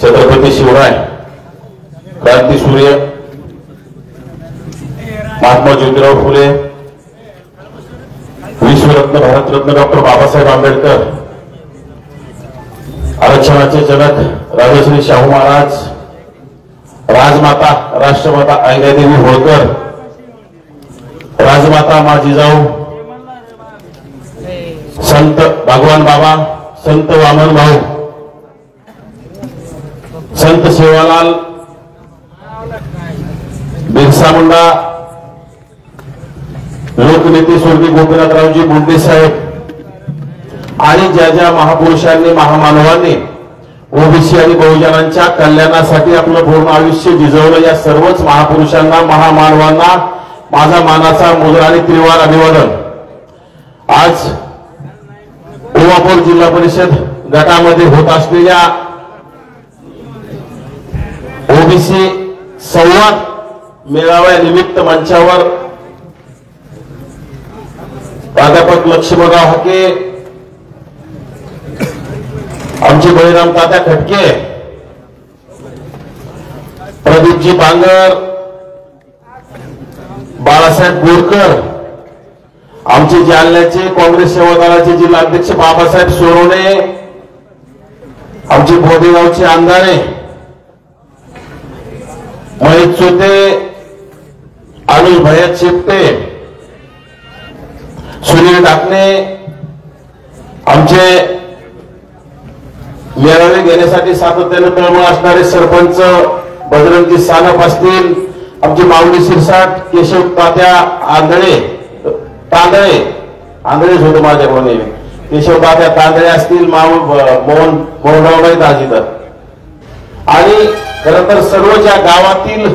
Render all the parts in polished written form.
छत्रपती शिवराय, क्रांतीसूर्य महात्मा ज्योतिराव फुले, विश्वरत्न भारतरत्न डॉक्टर बाबासाहेब आंबेडकर, आरक्षणाचे जनक राजश्री शाहू महाराज, राजमाता राष्ट्रमाता अहिल्यादेवी होळकर, राजमाता मा जिजाऊ, संत भगवान बाबा, संत वामन भाऊ, संत सेवालाल, बिरसा मुंडा, लोकनेते स्वर्गीय गोपीनाथरावजी मुंडे साहेब आणि ज्या ज्या महापुरुषांनी महामानवांनी ओबीसी आणि बहुजनांच्या कल्याणासाठी आपलं पूर्ण आयुष्य झिजवलं, या सर्वच महापुरुषांना महामानवांना माझा मानाचा मुजरा आणि त्रिवार अभिवादन। आज कोल्हापूर जिल्हा परिषद गटामध्ये होत असलेल्या ओबीसी संवाद मेळाव्यानिमित्त मंचावर प्राध्यापक लक्ष्मणराव हाके, आमचे बळीराम तात्या खटके, प्रदीपजी बांगर, बाळासाहेब बोरकर, आमचे जालन्याचे काँग्रेस सेवा दलाचे जिल्हाध्यक्ष बाबासाहेब सोनवणे, आमचे बोदेगावचे अंधारे, महेश चोते, अनुज भैया शेपटे, सुनील टाकणे, आमचे मेळावे घेण्यासाठी सातत्याने तळमळ असणारे सरपंच बजरंगी सानप असतील, आमचे माऊली शिरसाट, केशव तात्या आंधळे, आंधळेच होते माझ्या कोणी, केशव तात्या तांदळे असतील, मोहनरावबाई दाजीदार, आणि खरं तर सर्व ज्या गावातील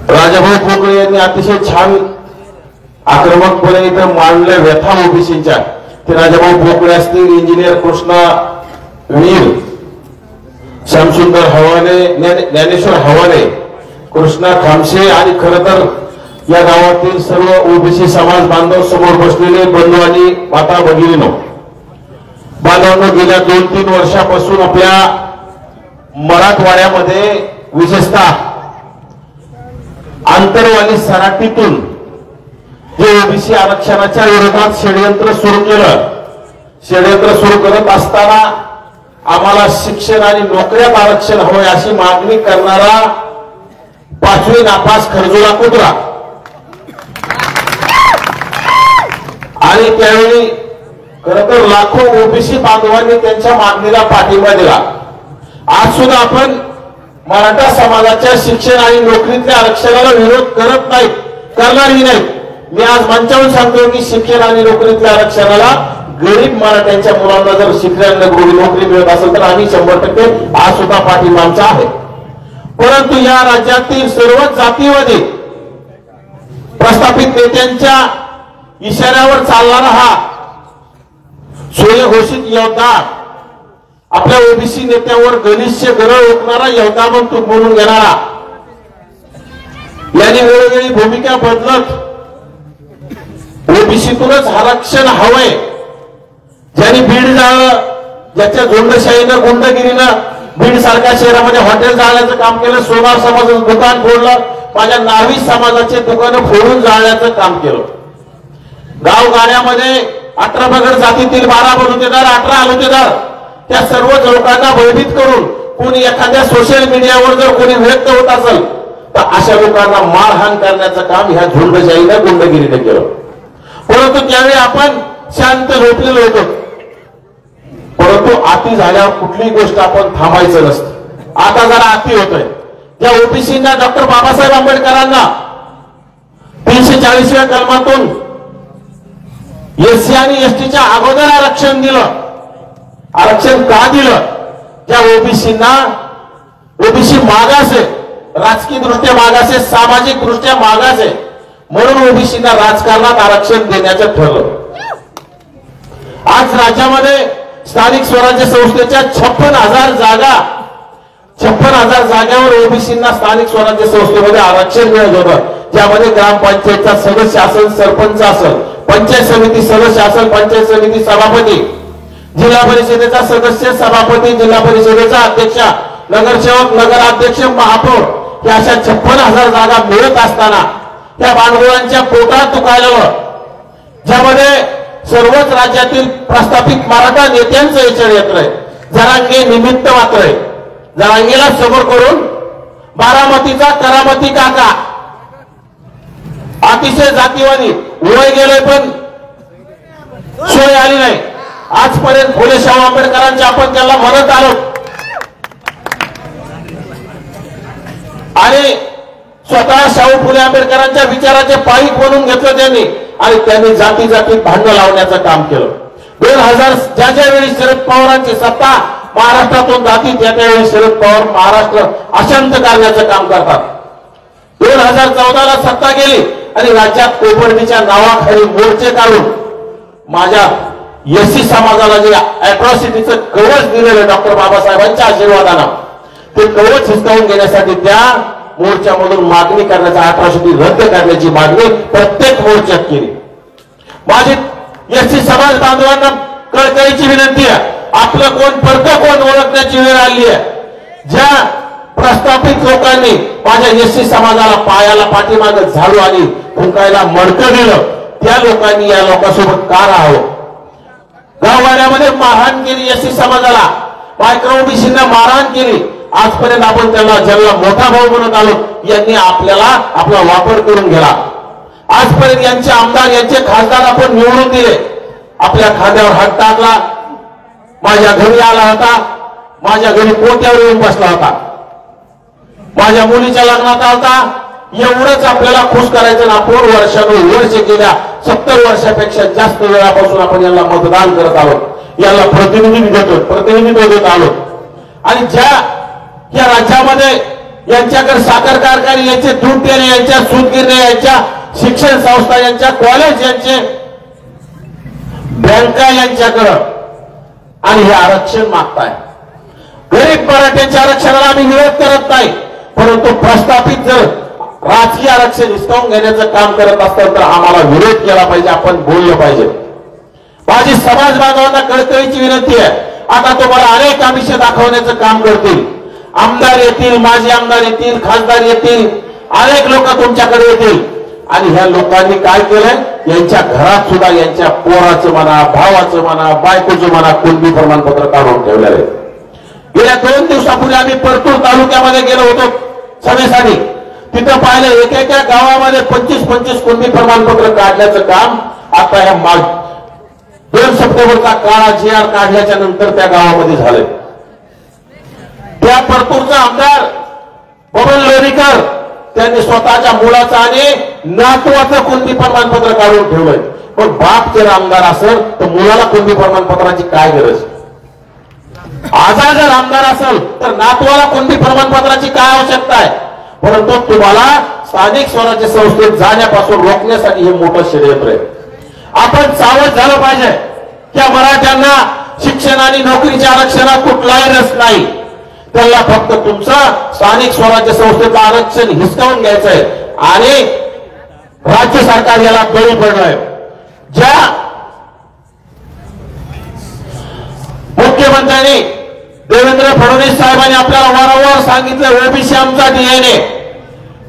राजाभाऊ पोकळे यांनी अतिशय छान आक्रमकपणे इथं मांडल्या व्यथा ओबीसीच्या, ते राजाभाऊ पोकळे असतील, इंजिनियर कृष्णा वीर, श्यामसुंदर हवाले, ज्ञानेश्वर हवाले, कृष्णा खामशे आणि खरं तर या गावातील सर्व ओबीसी समाज बांधव समोर बसलेले बंधू आणि माता भगिनींनो, बांधवांनो, गेल्या 2-3 वर्षापासून आपल्या मराठवाड्यामध्ये विशेषतः आंतरवाली सराटीतून जे ओबीसी आरक्षणाच्या विरोधात षडयंत्र सुरू करत असताना आम्हाला शिक्षण आणि नोकऱ्यात आरक्षण हवंय अशी मागणी करणारा 5वी नापास खरजुरा कुत्रा, आणि त्यावेळी खरं तर लाखो ओबीसी बांधवांनी त्यांच्या मागणीला पाठिंबा दिला। आज सुद्धा आपण मराठा समाजाच्या शिक्षण आणि नोकरीतल्या आरक्षणाला विरोध करत नाही, करणारही नाही। मी आज मंचावरून सांगतो की शिक्षण आणि नोकरीतल्या आरक्षणाला गरीब मराठ्यांच्या मुलांना जर शिक्षण नोकरी मिळत असेल तर आम्ही 100% आज सुद्धा पाठिंबा आमचा आहे। परंतु या राज्यातील सर्वच जातीवादी प्रस्थापित नेत्यांच्या इशाऱ्यावर चालणारा हा स्वयंघोषित योद्धा, आपल्या ओबीसी नेत्यावर गलिच्छ गरळ ओकणारा योद्धा म्हणून घेणारा, यांनी वेळोवेळी भूमिका बदलत ओबीसीतूनच आरक्षण हवंय, ज्यांनी बीड जाळलं, ज्याच्या झुंडशाहीनं गुंडगिरीनं बीड सारख्या शहरामध्ये हॉटेल जाळण्याचं काम केलं, सोनार समाजाचं दुकान फोडलं, माझ्या नावी समाजाचे दुकानं फोडून जाळण्याचं काम केलं, गावगाड्यामध्ये 18 बगड जातीतील 12 बलुतेदार, 18 आलुतेदार, त्या सर्व लोकांना भयभीत करून कोणी एखाद्या सोशल मीडियावर जर कोणी व्यक्त होत असेल तर अशा लोकांना मारहाण करण्याचं काम ह्या झुंडशाहीनं गुंडगिरीने केलं। परंतु त्यावेळी आपण शांत झोपलेलो होतो, परंतु अति झाल्यावर कुठलीही गोष्ट आपण थांबायचं नसतं। आता जरा अति होतोय, ज्या ओबीसींना डॉक्टर बाबासाहेब आंबेडकरांना 340व्या कलमातून एससी आणि एसटीच्या अगोदर आरक्षण दिलं, आरक्षण का दिलं? ज्या ओबीसींना, ओबीसी मागास आहे, राजकीय दृष्ट्या मागास आहे, सामाजिक दृष्ट्या मागास आहे, म्हणून ओबीसींना राजकारणात आरक्षण देण्याचं ठरलं। आज राज्यामध्ये स्थानिक स्वराज्य संस्थेच्या 56,000 जागा, 56,000 जागावर ओबीसींना स्थानिक स्वराज्य संस्थेमध्ये आरक्षण मिळत होतं, ज्यामध्ये ग्रामपंचायतचा सदस्य असेल, सरपंच असेल, पंचायत समिती सदस्य असेल, पंचायत समिती सभापती, जिल्हा परिषदेचा सदस्य, सभापती, जिल्हा परिषदेचा अध्यक्ष, नगरसेवक, नगराध्यक्ष, महापौर या अशा 56,000 जागा मिळत असताना त्या भांडवलांच्या पोटात तुकायला ज्यामध्ये सर्वच राज्यातील प्रस्थापित मराठा नेत्यांचं यचळ येतंय. जरांगे निमित्त मात्र आहे. जरांगेला समोर करून बारामतीचा करामती काका अतिशय जातीवादी वय गेलोय पण सोय आली नाही. आजपर्यंत फुले शाहू आंबेडकरांच्या आपण त्याला म्हणत आलो आणि स्वतः शाहू फुले आंबेडकरांच्या विचाराचे पाईक बनवून घेतलं त्यांनी आणि त्यांनी जाती जातीत भांडण लावण्याचं काम केलं. 2000 ज्या वेळी शरद पवारांची सत्ता महाराष्ट्रातून जाती त्यावेळी शरद पवार महाराष्ट्र अशांत करण्याचं काम करतात. 2014ला सत्ता गेली आणि राज्यात कोपर्डीच्या नावाखाली मोर्चे काढून माझ्या एससी समाजाला जे अॅट्रॉसिटीचं कवच दिलेलं डॉक्टर बाबासाहेबांच्या आशीर्वादानं ते कवच हिसकावून घेण्यासाठी त्या मोर्चामधून मागणी करण्याचा, अॅट्रॉसिटी रद्द करण्याची मागणी प्रत्येक मोर्चात केली. माझी एससी समाज बांधवांना कळकळीची विनंती आहे, आपलं कोण परत कोण ओळखण्याची वेळ आली आहे. ज्या प्रस्थापित लोकांनी माझ्या एससी समाजाला पायाला पाठीमागे झाडू आणि फुंकायला मडकं दिलं त्या लोकांनी या लोकांसोबत का राहावं. गाववाड्यामध्ये मारहाण केली एससी समाजाला, मायक्रो ओबीसींना मारहाण केली. आजपर्यंत आपण त्यांना ज्यांना मोठा भाऊ म्हणत आलो यांनी आपल्याला आपला वापर करून गेला. आजपर्यंत यांचे आमदार यांचे खासदार आपण निवडून दिले, आपल्या खांद्यावर हात टाकला, माझ्या घरी आला होता, माझ्या घरी पोत्यावर येऊन बसला होता, माझ्या मुलीच्या लग्नात आलता. एवढंच आपल्याला खुश करायचं ना. 4 वर्ष गेल्या 70 वर्षापेक्षा जास्त वेळापासून आपण यांना मतदान करत आलो, याला प्रतिनिधित्व देत आलो आणि ज्या या राज्यामध्ये यांच्याकडे साखर कारखाने, यांचे दूध देणे, यांच्या सूतगिरण्या, यांच्या शिक्षण संस्था, यांच्या कॉलेज, यांचे बँका यांच्याकडं आणि हे आरक्षण मागताय. गरीब मराठ्यांच्या आरक्षणाला आम्ही विरोध करत नाही, परंतु प्रस्थापित जर राजकीय आरक्षण हिसकावून घेण्याचं काम करत असतं तर आम्हाला विरोध केला पाहिजे, आपण बोललं पाहिजे. माझी समाज बांधवांना कळकळीची विनंती आहे, आता तुम्हाला अनेक आमिष दाखवण्याचं काम करतील. आमदार येतील, माजी आमदार येतील, खासदार येतील, अनेक लोक तुमच्याकडे येतील आणि ह्या लोकांनी काय केलंय, यांच्या घरात सुद्धा यांच्या पोराचं म्हणा, भावाचं म्हणा, बायकोचं म्हणा कुणबी प्रमाणपत्र काढून ठेवलेलं आहे. गेल्या 2 दिवसापूर्वी आम्ही परतूर तालुक्यामध्ये गेलो होतो सभेसाठी. तिथं पाहिलं एकेका गावामध्ये 25-25 कुणबी प्रमाणपत्र काढण्याचं काम आता ह्या 2 सप्टेंबरचा काळा GR काढल्याच्या नंतर त्या गावामध्ये झालंय. त्या परतूरचा आमदार बबन लोणीकर त्यांनी स्वतःच्या मुलाचं आणि नातवाचं कुणबी प्रमाणपत्र काढून ठेवलंय. पण बाप जर आमदार असेल तर मुलाला कुणबी प्रमाणपत्राची काय गरज. आजा जर आमदार असेल तर नातवाला कुणबी प्रमाणपत्राची काय आवश्यकता आहे. परंतु तुम्हाला स्थानिक स्वराज्य संस्थेत जाण्यापासून रोखण्यासाठी हे मोठं षडयंत्र आहे. आपण सावध झालं पाहिजे. त्या मराठ्यांना शिक्षण आणि नोकरीच्या आरक्षणात कुठलाही रस नाही. त्याला फक्त तुमचं स्थानिक स्वराज्य संस्थेचं आरक्षण हिसकावून घ्यायचंय आणि राज्य सरकार याला बळी पडलंय. ज्या मुख्यमंत्र्यांनी देवेंद्र फडणवीस साहेबांनी आपल्याला वारंवार सांगितलं ओबीसी आमचा डीएनए,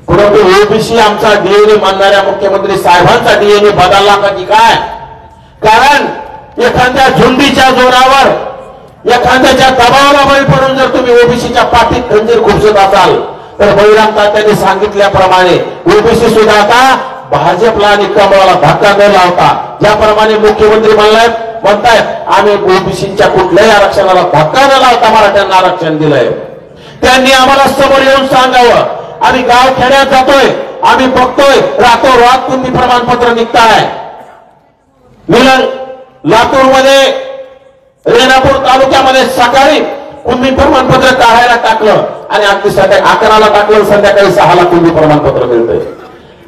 परंतु ओबीसी आमचा डीएनए म्हणणाऱ्या मुख्यमंत्री साहेबांचा डीएनए बदलला का की काय. कारण एखाद्या झुंडीच्या जोरावर, एखाद्याच्या दबावाला बळी पडून जर तुम्ही ओबीसीच्या पाठीत खंजीर खुपसत असाल तर बळीराम तात्यांनी सांगितल्याप्रमाणे ओबीसी सुद्धा आता भाजपला आणि कमळाला धक्का न लावता, ज्याप्रमाणे मुख्यमंत्री म्हणतायत आम्ही ओबीसीच्या कुठल्याही आरक्षणाला धक्का न लावता मराठ्यांना आरक्षण दिलंय. त्यांनी आम्हाला समोर येऊन सांगावं. आम्ही गाव खेड्यात जातोय, आम्ही बघतोय रातोरात कुणबी प्रमाणपत्र निघताय. मिलन लातूरमध्ये, रेणापूर तालुक्यामध्ये सकाळी कुणबी प्रमाणपत्र काढायला टाकलं आणि अगदी 11ला टाकलं, संध्याकाळी 6ला कुणबी प्रमाणपत्र मिळतंय.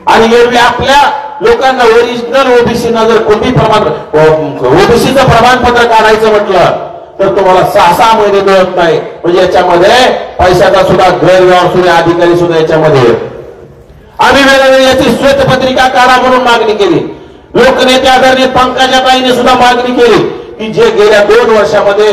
आणि एरवी आपल्या लोकांना ओरिजिनल ओबीसीना जर कुणबी ओबीसीचं प्रमाणपत्र काढायचं म्हटलं तर तुम्हाला 6-6 महिने मिळत नाही. म्हणजे याच्यामध्ये पैशाचा सुद्धा गैरव्यवहार सुद्धा अधिकारी सुद्धा याच्यामध्ये. आम्ही वेळोवेळी याची श्वेतपत्रिका काढा म्हणून मागणी केली. लोकनेते आदरणीय पंकजाताईंनी सुद्धा मागणी केली की जे गेल्या 2 वर्षामध्ये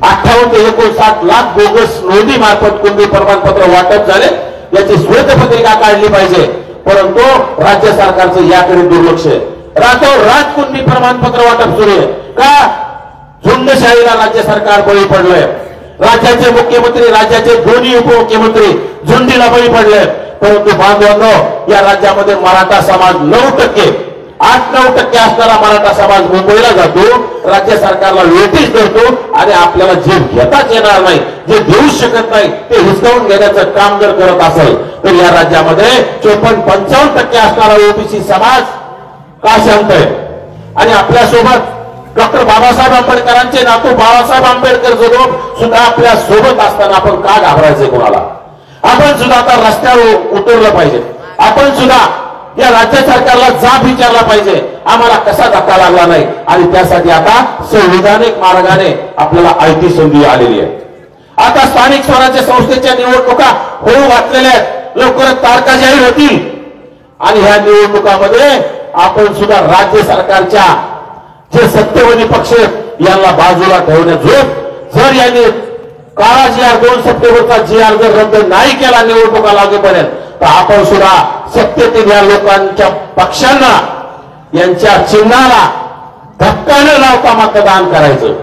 58 ते 59 लाख बोगस नोंदी मार्फत कुणबी प्रमाणपत्र वाटप झाले, याची श्वेतपत्रिका काढली पाहिजे. परंतु राज्य सरकारचं याकडे दुर्लक्ष आहे. रातोरात कुणबी प्रमाणपत्र वाटप सुरू आहे का? झुंडशाहीला राज्य सरकार बळी पडलंय. राज्याचे मुख्यमंत्री, राज्याचे दोन्ही उपमुख्यमंत्री झुंडीला बळी पडले. परंतु बांधवांनो, या राज्यामध्ये मराठा समाज 9%, 8-9% असणारा मराठा समाज मुंबईला जातो, राज्य सरकारला वेटीस धरतो आणि आपल्याला जे घेताच येणार नाही, जे देऊ शकत नाही ते हिसकावून घेण्याचं काम जर करत असेल तर या राज्यामध्ये 54-55% असणारा ओबीसी समाज का शांत आहे? आणि आपल्यासोबत डॉक्टर बाबासाहेब आंबेडकरांचे नातू बाळासाहेब आंबेडकर सुद्धा आपल्या सोबत असताना आपण का घाबरायचंय कोणाला? आपण सुद्धा आता रस्त्यावर उतरलं पाहिजे. आपण सुद्धा या राज्य सरकारला जाब विचारला पाहिजे, आम्हाला कसा धक्का लागला नाही. आणि त्यासाठी आता संविधानिक मार्गाने आपल्याला आयती संधी आलेली आहे. आता स्थानिक स्वराज्य संस्थेच्या निवडणुका होऊ घातलेल्या आहेत, लवकरच तारखा जाहीर होतील. आणि ह्या निवडणुकामध्ये आपण सुद्धा राज्य सरकारच्या जे सत्तेवादी पक्ष यांना बाजूला ठेवण्यात जर यांनी काळा GR 2 सप्टेंबरचा GR जर रद्द नाही केला निवडणुका लागेपर्यंत, तर आपण सुद्धा सत्तेतील या लोकांच्या पक्षांना, यांच्या चिन्हाला धक्का न लावता मतदान करायचं.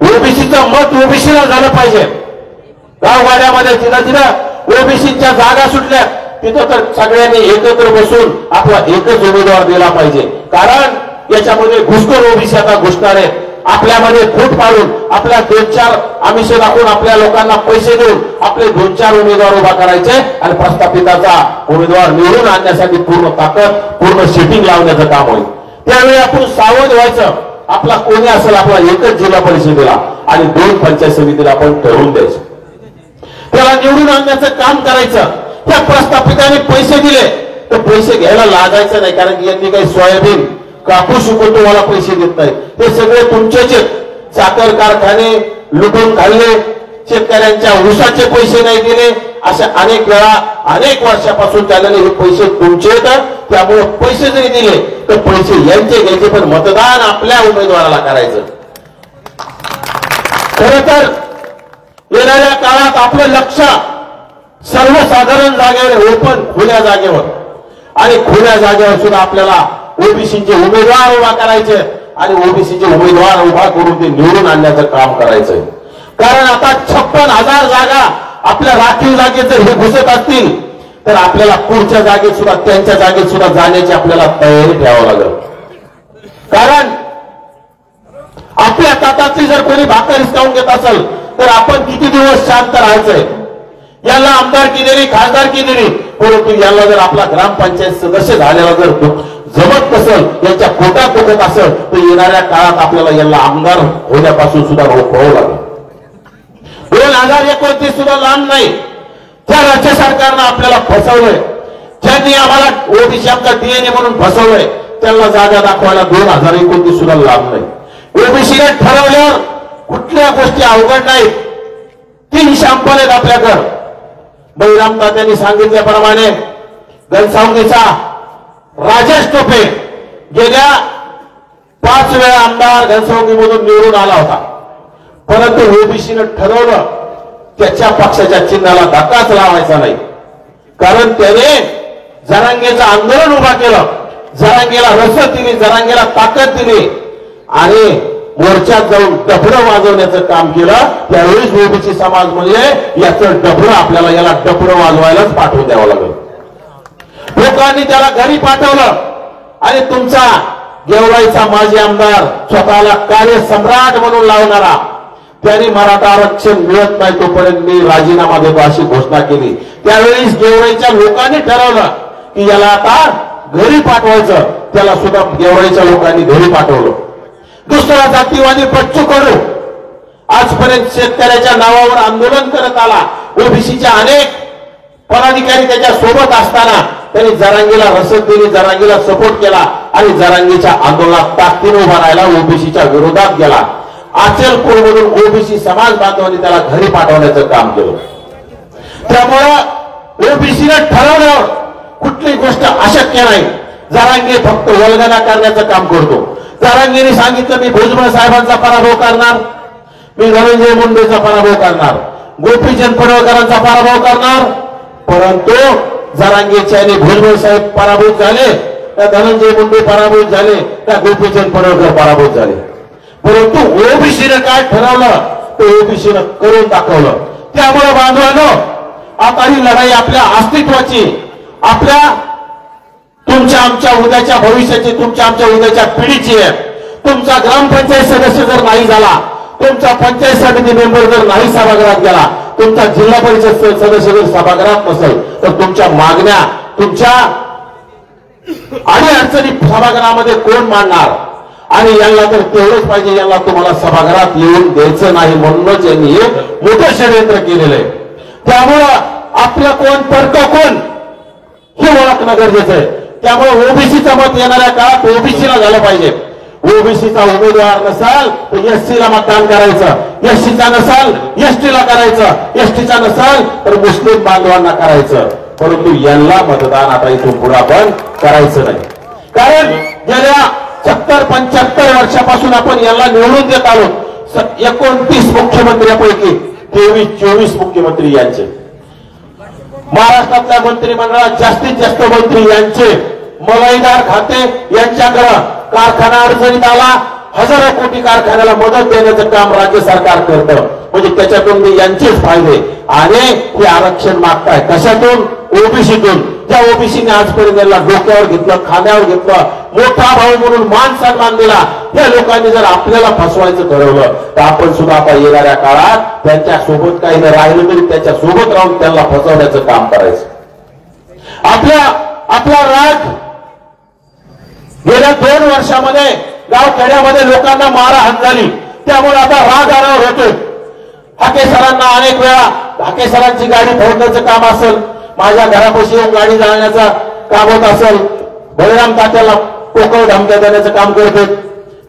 ओबीसीचं मत ओबीसीला झालं पाहिजे. गावगाड्यामध्ये जिथं ओबीसीच्या जागा सुटल्या तिथं तर सगळ्यांनी एकत्र बसून आपला एकच उमेदवार दिला पाहिजे. कारण याच्यामध्ये घुसखोर ओबीसी आता घुसणार आहेत. आपल्यामध्ये फूट पाडून, आपल्या 2-4 आमिष दाखवून, आपल्या लोकांना पैसे देऊन आपले 2-4 उमेदवार उभा करायचे आणि प्रस्थापिताचा उमेदवार निवडून आणण्यासाठी पूर्ण ताकद, पूर्ण सेटिंग लावण्याचं काम होईल. त्यावेळी आपण सावध व्हायचं. आपला कोणी असेल, आपला एकच जिल्हा परिषदेला आणि 2 पंचायत समितीला आपण ठरवून द्यायचं, त्याला निवडून आणण्याचं काम करायचं. त्या प्रस्थापिताने पैसे दिले तर पैसे घ्यायला लागायचं नाही, कारण की यांनी काही सोयाबीन कापूस विकून तुम्हाला पैसे देत नाही. ते सगळे तुमचेच. साखर कारखाने लुटून खाल्ले, शेतकऱ्यांच्या ऊसाचे पैसे नाही दिले, अशा अनेक वेळा अनेक वर्षापासून चाललेले हे पैसे तुमचे आहेत. त्यामुळे पैसे जरी दिले तर पैसे यांचे घ्यायचे, पण मतदान आपल्या उमेदवाराला करायचं. खरं तर येणाऱ्या काळात आपलं लक्ष सर्वसाधारण जागेवर, ओपन खुल्या जागेवर, आणि खुल्या जागेवर सुद्धा आपल्याला ओबीसीचे उमेदवार उभा करायचे आणि ओबीसीचे उमेदवार उभा करून ते निवडून आणण्याचं काम करायचंय. कारण आता 56,000 जागा आपल्या राखीव जागेत जर हे घुसत असतील तर आपल्याला पुढच्या जागेत सुद्धा, त्यांच्या जागेत सुद्धा जाण्याची आपल्याला तयारी ठेवावं लागेल. कारण आपल्या ताटातली जर कोणी भाकर हिसकावून घेत असेल तर आपण किती दिवस शांत राहायचंय? याला आमदारकी दिली, खासदारकी दिली, परंतु याला जर आपला ग्रामपंचायत सदस्य झालेला जर जमत नसेल, यांच्या पोटात दुखत असेल, तर येणाऱ्या काळात आपल्याला याला आमदार होण्यापासून सुद्धा रोखावं लागेल. 2029 सुद्धा लांब नाही. त्या राज्य सरकारनं आपल्याला फसवलंय. ज्यांनी आम्हाला ओबीसी आमचा DNA म्हणून फसवलंय, त्यांना जागा दाखवायला 2029 सुद्धा लांब नाही. ओबीसीने ठरवल्यावर कुठल्या गोष्टी अवघड नाहीत. 3 शॅम्पल आहेत आपल्याकडं. बळीराम तात्यांनी सांगितल्याप्रमाणे घनसावंगीचा राजेश टोपे गेल्या 5 वेळा आमदार घनसावंगीमधून निवडून आला होता, परंतु ओबीसीने ठरवलं त्याच्या पक्षाच्या चिन्हाला धक्काच लावायचा नाही. कारण त्याने जरांगेचं आंदोलन उभा केलं, जरांगेला रसद दिली, जरांगेला ताकद दिली आणि मोर्चात जाऊन डफडं वाजवण्याचं काम केलं. त्यावेळीच ओबीसी समाज म्हणजे याचं डफडं, आपल्याला याला डफडं वाजवायलाच पाठवून द्यावं लागेल. लोकांनी त्याला घरी पाठवलं आणि तुमचा गेवराईचा माजी आमदार, स्वतःला कार्यसम्राट म्हणून लावणारा, त्यांनी मराठा आरक्षण मिळत नाही तोपर्यंत मी राजीनामा देतो अशी घोषणा केली. त्यावेळीच गेवराईच्या लोकांनी ठरवलं की याला आता घरी पाठवायचं. त्याला सुद्धा गेवराईच्या लोकांनी घरी पाठवलं. दुसरा जातीवादी बच्चू कडू आजपर्यंत शेतकऱ्याच्या नावावर आंदोलन करत आला. ओबीसीच्या अनेक पदाधिकारी त्याच्या सोबत असताना त्यांनी जरांगीला रसद दिली, जरांगीला सपोर्ट केला आणि जरांगीच्या आंदोलनात ताकदीने उभा राहिला, ओबीसीच्या विरोधात गेला. अचलपूरमधून ओबीसी समाज बांधवांनी त्याला घरी पाठवण्याचं काम केलं. त्यामुळं ओबीसीने ठरवल्यावर कुठली गोष्ट अशक्य नाही. जरांगे फक्त वल्गना करण्याचं काम करतो. जरांगेने सांगितलं मी भुजबळ साहेबांचा पराभव करणार, मी धनंजय मुंडेचा पराभव करणार, गोपीचंद पडळकरांचा पराभव करणार. परंतु जरांगेचे आणि भुजबळ साहेब पराभूत झाले, त्या धनंजय मुंडे पराभूत झाले, त्या गोपीचंद पडळकर पराभूत झाले. परंतु ओबीसीने काय ठरवलं ते ओबीसीने करून दाखवलं. त्यामुळे बांधवांनो, आता ही लढाई आपल्या अस्तित्वाची, आपल्या तुमच्या आमच्या उद्याच्या भविष्याची, तुमच्या आमच्या उद्याच्या पिढीची आहे. तुमचा ग्रामपंचायत सदस्य जर नाही झाला, तुमचा पंचायत समिती मेंबर जर नाही सभागृहात गेला, तुमचा जिल्हा परिषद सदस्य जर सभागृहात नसेल, तर तुमच्या मागण्या, तुमच्या अडीअडचणी सभागृहामध्ये कोण मांडणार? आणि यांना तर तेवढंच पाहिजे, यांना तुम्हाला सभागृहात येऊन द्यायचं नाही, म्हणूनच यांनी हे मोठं षडयंत्र केलेलं आहे. त्यामुळं आपलं कोण तर्क कोण हे ओळखणं गरजेचं आहे. त्यामुळे ओबीसीचं मत येणाऱ्या काळात ओबीसीला झालं पाहिजे. ओबीसीचा उमेदवार नसाल तर एससीला मतदान करायचं, एससीचा नसाल एसटीला करायचं, एसटीचा नसाल तर मुस्लिम बांधवांना करायचं. परंतु यांना मतदान आता इथून पुढे आपण करायचं नाही. कारण गेल्या 70-75 वर्षापासून आपण याला निवडून देत आलो. 29 मुख्यमंत्र्यांपैकी 23-24 मुख्यमंत्री यांचे, महाराष्ट्रातल्या मंत्रिमंडळात जास्तीत जास्त मंत्री यांचे, मलाईदार खाते यांच्याकडे. कारखाना अडचणीत आला, हजारो कोटी कारखान्याला मदत देण्याचं काम राज्य सरकार करतं. म्हणजे त्याच्यातून यांचेच फायदे. आणि हे आरक्षण मागताय कशातून? ओबीसीतून. ज्या ओबीसीने आजपर्यंत याला डोक्यावर घेतलं, खांद्यावर घेतलं, मोठा भाऊ म्हणून मान सन्मान दिला, या लोकांनी जर आपल्याला फसवायचं ठरवलं तर आपण सुद्धा आता येणाऱ्या काळात त्यांच्या सोबत काही न राहिलं तरी त्याच्या सोबत राहून त्यांना फसवण्याचं काम करायचं. आपला राग गेल्या 2 वर्षामध्ये गाव खेड्यामध्ये लोकांना मारहाण झाली. त्यामुळे आता राग आरावर होतोय. हाके सरांना अनेक वेळा हाके सरांची गाडी फोडण्याचं काम असेल, माझ्या घरापाशी येऊन गाडी जाळण्याचं काम होत असेल, बळीराम तात्याला पोकळ धमक्या देण्याचं काम करतोय.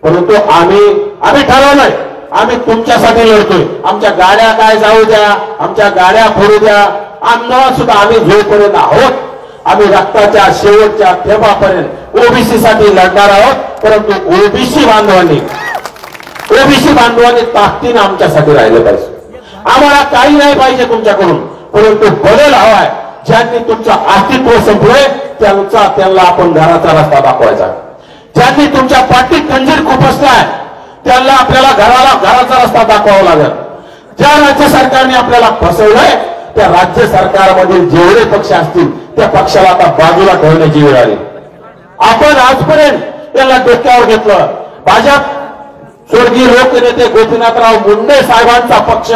परंतु आम्ही ठरवलंय, आम्ही तुमच्यासाठी लढतोय. आमच्या गाड्या काय जाऊ द्या, आमच्या गाड्या फोडू द्या, आंदोलन सुद्धा आम्ही जोपर्यंत आहोत, आम्ही रक्ताच्या शेवटच्या थेंबापर्यंत ओबीसी साठी लढणार आहोत. परंतु ओबीसी बांधवांनी ताकदीने आमच्यासाठी राहिलं पाहिजे. आम्हाला काही नाही पाहिजे तुमच्याकडून, परंतु बदल हवाय. ज्यांनी तुमचं अस्तित्व संपलंय त्यांना आपण घराचा रस्ता दाखवायचा. ज्यांनी तुमच्या पाठीत खंजीर खुपसलाय त्यांना आपल्याला घराचा रस्ता दाखवावा लागेल. ज्या राज्य सरकारने आपल्याला फसवलंय त्या राज्य सरकारमधील जेवढे पक्ष असतील त्या पक्षाला आता बाजूला ठेवण्याची वेळ आली. आपण आजपर्यंत याला डोक्यावर घेतलं. भाजप स्वर्गीय लोकनेते गोपीनाथराव मुंडे साहेबांचा पक्ष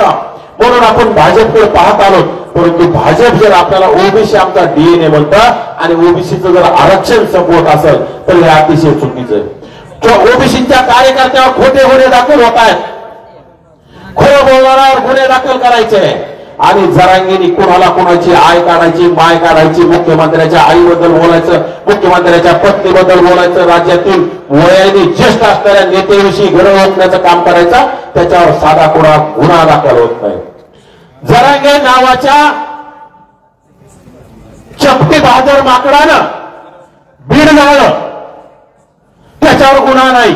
म्हणून आपण भाजपकडे पाहत आलो. परंतु भाजप जर आपल्याला ओबीसी आमचा डीएनए म्हणतं आणि ओबीसीचं जर आरक्षण संपवत असेल तर हे अतिशय चुकीचं आहे. ओबीसीच्या कार्यकर्त्यावर खोटे गुन्हे दाखल होत आहेत, खरं बोलणाऱ्यावर गुन्हे दाखल करायचे. आणि जरांगेनी कुणाला कुणाची आय काढायची, माय काढायची, मुख्यमंत्र्याच्या आईबद्दल बोलायचं, मुख्यमंत्र्याच्या पत्नीबद्दल बोलायचं, राज्यातील वयाने ज्येष्ठ असणाऱ्या नेत्याविषयी गरज ओळखण्याचं काम करायचं. त्याच्यावर साधा कुणा गुन्हा दाखल होत नाही. जरांगे नावाच्या चपटी बहादर माकडानं बीड झालं, त्याच्यावर गुन्हा नाही.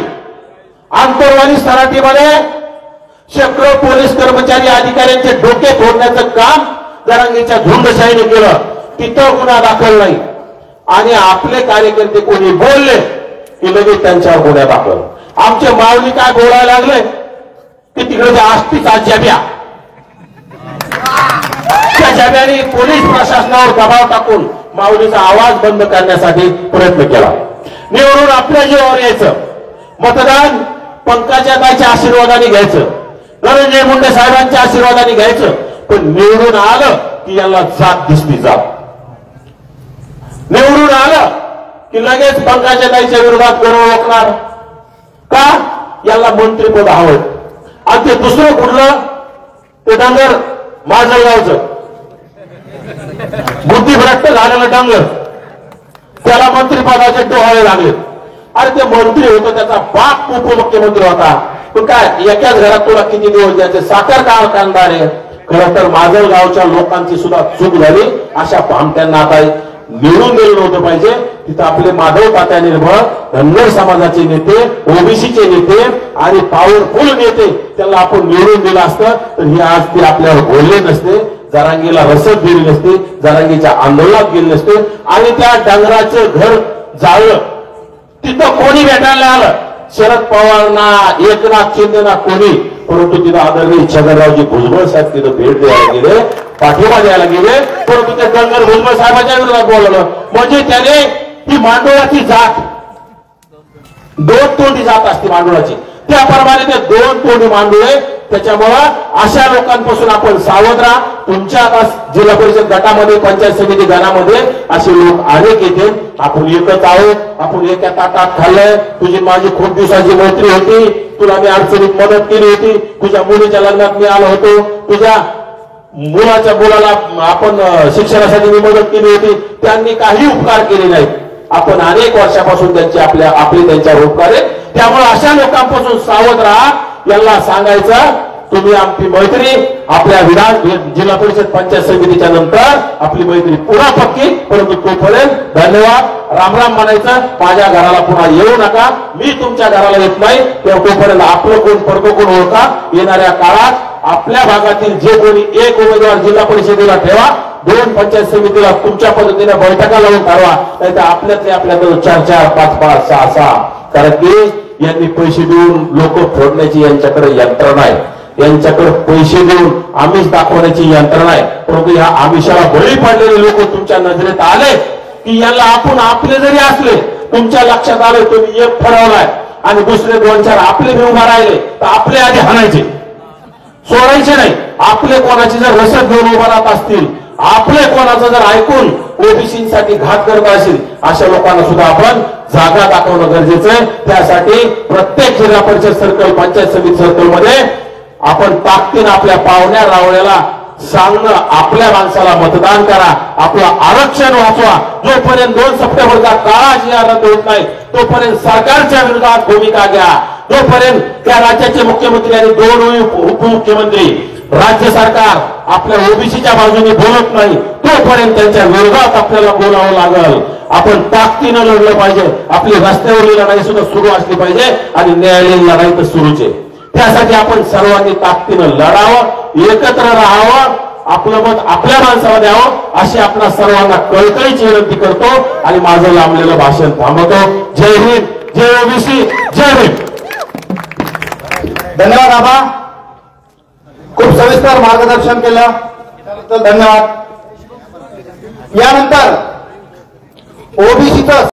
आंतरवाली सराटीमध्ये शेकडो पोलीस कर्मचारी अधिकाऱ्यांचे डोके फोडण्याचं काम जरांगेच्या झुंडशाहीने केलं, तिथं गुन्हा दाखल नाही. आणि आपले कार्यकर्ते कोणी बोलले की लगेच त्यांच्यावर गुन्हा दाखल. आमचे माऊली काय बोलायला लागले की तिकडे आस्तीचा जब्या, त्या जब्याने पोलीस प्रशासनावर दबाव टाकून माऊलीचा आवाज बंद करण्यासाठी प्रयत्न केला. निवडून आपल्या जीवावर यायचं, मतदान पंकजाताईच्या आशीर्वादाने घ्यायचं, धनंजय मुंडे साहेबांच्या आशीर्वादाने घ्यायचं. पण निवडून आलं की याला जात दिसली जात. निवडून आलं की लगेच पंकजाताईच्या विरोधात गरव ओळखणार का? याला मंत्रीपद हवं. आणि ते दुसरं कुठलं ते डांगर माजलगावचं बुद्धिभ्रष्ट झालेलं डांगर, त्याला मंत्रिपदाचे डोहाळे लागले. अरे ते मंत्री होतं, त्याचा बाप उपमुख्यमंत्री होता. पण काय एकाच घरात तुला किती दिवस द्यायचे? साखर कारखानदार आहे. खरं तर माजलगावच्या लोकांची सुद्धा चूक झाली. अशा भामट्यांना आता निवडून दिलं नव्हतं पाहिजे, तिथं आपले माधव तात्या निर्मळ धनगर समाजाचे नेते, ओबीसीचे नेते आणि पॉवरफुल नेते त्याला आपण निवडून दिलं असतं तर हे आज ते आपल्यावर बोलले नसते, जरांगीला रसद दिली नसते, जरांगीच्या आंदोलनात गेले नसते आणि त्या डंगराचं घर जाळलं. तिथं कोणी भेटायला आलं? शरद पवारना, एकनाथ शिंदेना कोणी, परंतु तिथं आदरणीय छगनरावजी भुजबळ साहेब तिथं भेट द्यायला गेले, पाठिंबा द्यायला गेले, परंतु त्या डंगर भुजबळ साहेबांच्या विरोधात बोलवलं. म्हणजे त्याने ही मांडोळाची जात, दोन तोंडी जात असते मांडोळाची, त्याप्रमाणे ते दोन तोंडी मांडुळे. त्याच्यामुळं अशा लोकांपासून आपण सावध राहा. तुमच्या जिल्हा परिषद गटामध्ये, पंचायत समिती गणामध्ये असे लोक अनेक येते. आपण एकच आहोत, आपण एका ताटात खाल्लंय, तुझी माझी खूप दिवसाची मैत्री होती, तुला मी अडचणीत मदत केली होती, तुझ्या मुलीच्या लग्नात मी आलो होतो, तुझ्या मुलाच्या मुलाला आपण शिक्षणासाठी मी मदत केली होती, त्यांनी काही उपकार केले नाहीत. आपण अनेक वर्षापासून त्यांचे आपले त्यांच्यावर उपकार आहेत. त्यामुळे अशा लोकांपासून सावध राहा. यांना सांगायचं तुम्ही आमची मैत्री आपल्या जिल्हा परिषद पंचायत समितीच्या नंतर आपली मैत्री पुन्हा पक्की, परंतु तोपर्यंत धन्यवाद, रामराम म्हणायचं. माझ्या घराला पुन्हा येऊ नका, मी तुमच्या घराला येत नाही. तोपर्यंत आपलं कोण परतो कोण ओळखा. येणाऱ्या काळात आपल्या भागातील जे कोणी एक उमेदवार जिल्हा परिषदेला ठेवा, 2 पंचायत समितीला तुमच्या पद्धतीने बैठका लावून ठरवा, नाही तर आपल्यातले आपल्याकडे 4-4, 5-5, 6-6. कारण की यांनी पैसे देऊन लोक फोडण्याची यांच्याकडे यंत्रणा आहे, यांच्याकडे पैसे देऊन आमिष दाखवण्याची यंत्रणा आहे. परंतु या आमिषाला बळी पडलेले लोक तुमच्या नजरेत आले की यांना आपण आपले जरी असले, तुमच्या लक्षात आले, तुम्ही एक ठरवलाय आणि दुसरे 2-4 आपले बी उभा राहिले तर आपले आधी हाणायचे, सोडायचे नाही. आपले कोणाची जर रसद घेऊन उभा राहत असतील, आपले कोणाचं जर ऐकून ओबीसीसाठी घात करत असेल, अशा लोकांना सुद्धा आपण जागा दाखवणं गरजेचं आहे. त्यासाठी प्रत्येक जिल्हा परिषद सर्कल, पंचायत समिती सर्कल मध्ये आपण ताकदीनं आपल्या पाहुण्या रावण्याला सांगणं, आपल्या माणसाला मतदान करा, आपलं आरक्षण वाचवा. जोपर्यंत 2 सप्टेंबरचा काळा जी रद्द होत नाही तोपर्यंत सरकारच्या विरोधात भूमिका घ्या. जोपर्यंत त्या राज्याचे मुख्यमंत्री आणि 2 उपमुख्यमंत्री, राज्य सरकार आपल्या ओबीसीच्या बाजूने बोलत नाही तोपर्यंत त्यांच्या विरोधात आपल्याला बोलावं लागल. आपण ताकदीनं लढलं पाहिजे. आपली रस्त्यावरली लढाई सुद्धा सुरू असली पाहिजे आणि न्यायालयीन लढाई तर सुरूच आहे. त्यासाठी आपण सर्वांनी ताकदीनं लढावं, एकत्र राहावं, आपलं मत आपल्या माणसाला द्यावं, अशी आपल्या सर्वांना कळकळीची विनंती करतो आणि माझं लांबलेलं भाषण थांबवतो. जय हिंद, जय ओबीसी, जय भीम. धन्यवाद आबा, खूप सविस्तर मार्गदर्शन केलं त्याबद्दल धन्यवाद. यानंतर ओबीसीचं